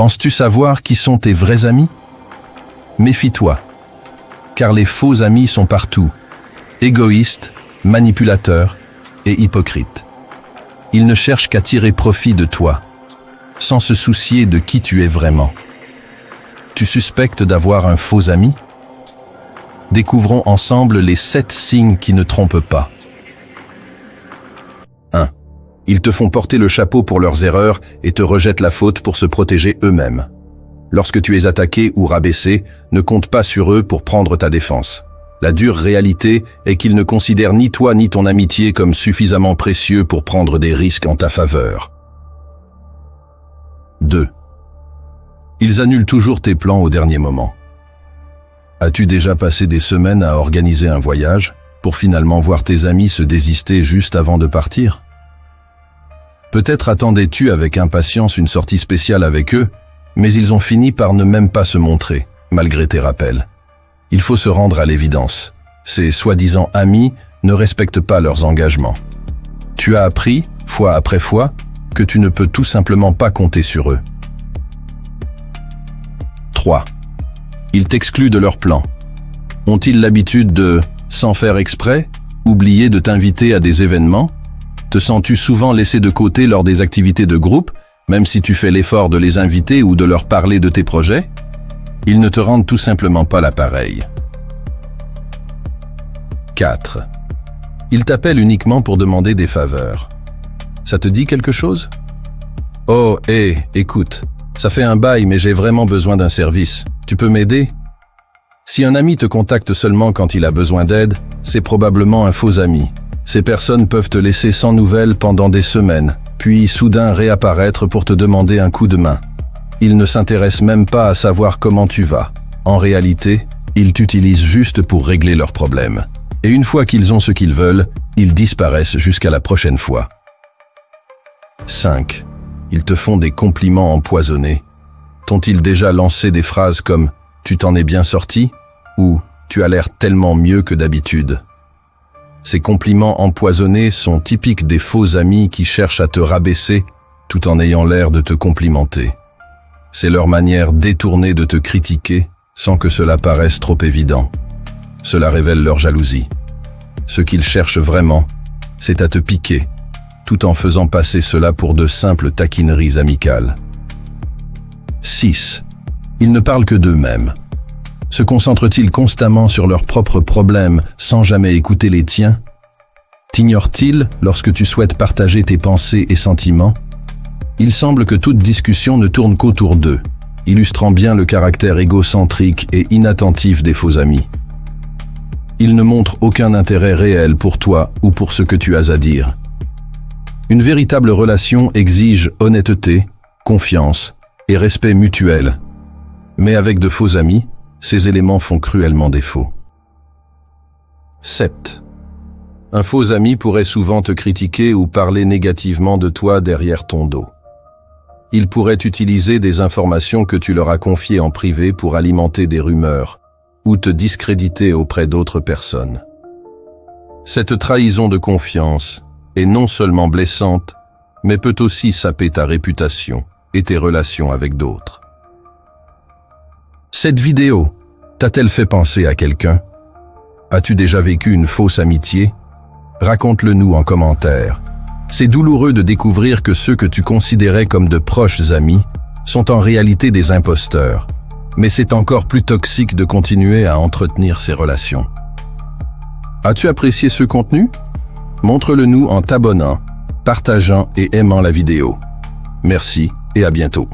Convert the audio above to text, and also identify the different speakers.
Speaker 1: Penses-tu savoir qui sont tes vrais amis? Méfie-toi, car les faux amis sont partout, égoïstes, manipulateurs et hypocrites. Ils ne cherchent qu'à tirer profit de toi, sans se soucier de qui tu es vraiment. Tu suspectes d'avoir un faux ami? Découvrons ensemble les 7 signes qui ne trompent pas. 1. Ils te font porter le chapeau pour leurs erreurs et te rejettent la faute pour se protéger eux-mêmes. Lorsque tu es attaqué ou rabaissé, ne compte pas sur eux pour prendre ta défense. La dure réalité est qu'ils ne considèrent ni toi ni ton amitié comme suffisamment précieux pour prendre des risques en ta faveur. 2. Ils annulent toujours tes plans au dernier moment. As-tu déjà passé des semaines à organiser un voyage pour finalement voir tes amis se désister juste avant de partir? Peut-être attendais-tu avec impatience une sortie spéciale avec eux, mais ils ont fini par ne même pas se montrer, malgré tes rappels. Il faut se rendre à l'évidence. Ces soi-disant amis ne respectent pas leurs engagements. Tu as appris, fois après fois, que tu ne peux tout simplement pas compter sur eux. 3. Ils t'excluent de leurs plans. Ont-ils l'habitude de, sans faire exprès, oublier de t'inviter à des événements? Te sens-tu souvent laissé de côté lors des activités de groupe, même si tu fais l'effort de les inviter ou de leur parler de tes projets? Ils ne te rendent tout simplement pas l'appareil. 4. Ils t'appellent uniquement pour demander des faveurs. Ça te dit quelque chose? Oh, écoute, ça fait un bail mais j'ai vraiment besoin d'un service. Tu peux m'aider? Si un ami te contacte seulement quand il a besoin d'aide, c'est probablement un faux ami. Ces personnes peuvent te laisser sans nouvelles pendant des semaines, puis soudain réapparaître pour te demander un coup de main. Ils ne s'intéressent même pas à savoir comment tu vas. En réalité, ils t'utilisent juste pour régler leurs problèmes. Et une fois qu'ils ont ce qu'ils veulent, ils disparaissent jusqu'à la prochaine fois. 5. Ils te font des compliments empoisonnés. T'ont-ils déjà lancé des phrases comme « tu t'en es bien sorti » ou « tu as l'air tellement mieux que d'habitude ». Ces compliments empoisonnés sont typiques des faux amis qui cherchent à te rabaisser tout en ayant l'air de te complimenter. C'est leur manière détournée de te critiquer sans que cela paraisse trop évident. Cela révèle leur jalousie. Ce qu'ils cherchent vraiment, c'est à te piquer, tout en faisant passer cela pour de simples taquineries amicales. 6. Ils ne parlent que d'eux-mêmes. Se concentrent-ils constamment sur leurs propres problèmes sans jamais écouter les tiens? T'ignorent-ils lorsque tu souhaites partager tes pensées et sentiments? Il semble que toute discussion ne tourne qu'autour d'eux, illustrant bien le caractère égocentrique et inattentif des faux amis. Ils ne montrent aucun intérêt réel pour toi ou pour ce que tu as à dire. Une véritable relation exige honnêteté, confiance et respect mutuel. Mais avec de faux amis, ces éléments font cruellement défaut. 7. Un faux ami pourrait souvent te critiquer ou parler négativement de toi derrière ton dos. Ils pourraient utiliser des informations que tu leur as confiées en privé pour alimenter des rumeurs ou te discréditer auprès d'autres personnes. Cette trahison de confiance est non seulement blessante, mais peut aussi saper ta réputation et tes relations avec d'autres. Cette vidéo t'a-t-elle fait penser à quelqu'un? As-tu déjà vécu une fausse amitié? Raconte-le nous en commentaire. C'est douloureux de découvrir que ceux que tu considérais comme de proches amis sont en réalité des imposteurs. Mais c'est encore plus toxique de continuer à entretenir ces relations. As-tu apprécié ce contenu? Montre-le nous en t'abonnant, partageant et aimant la vidéo. Merci et à bientôt.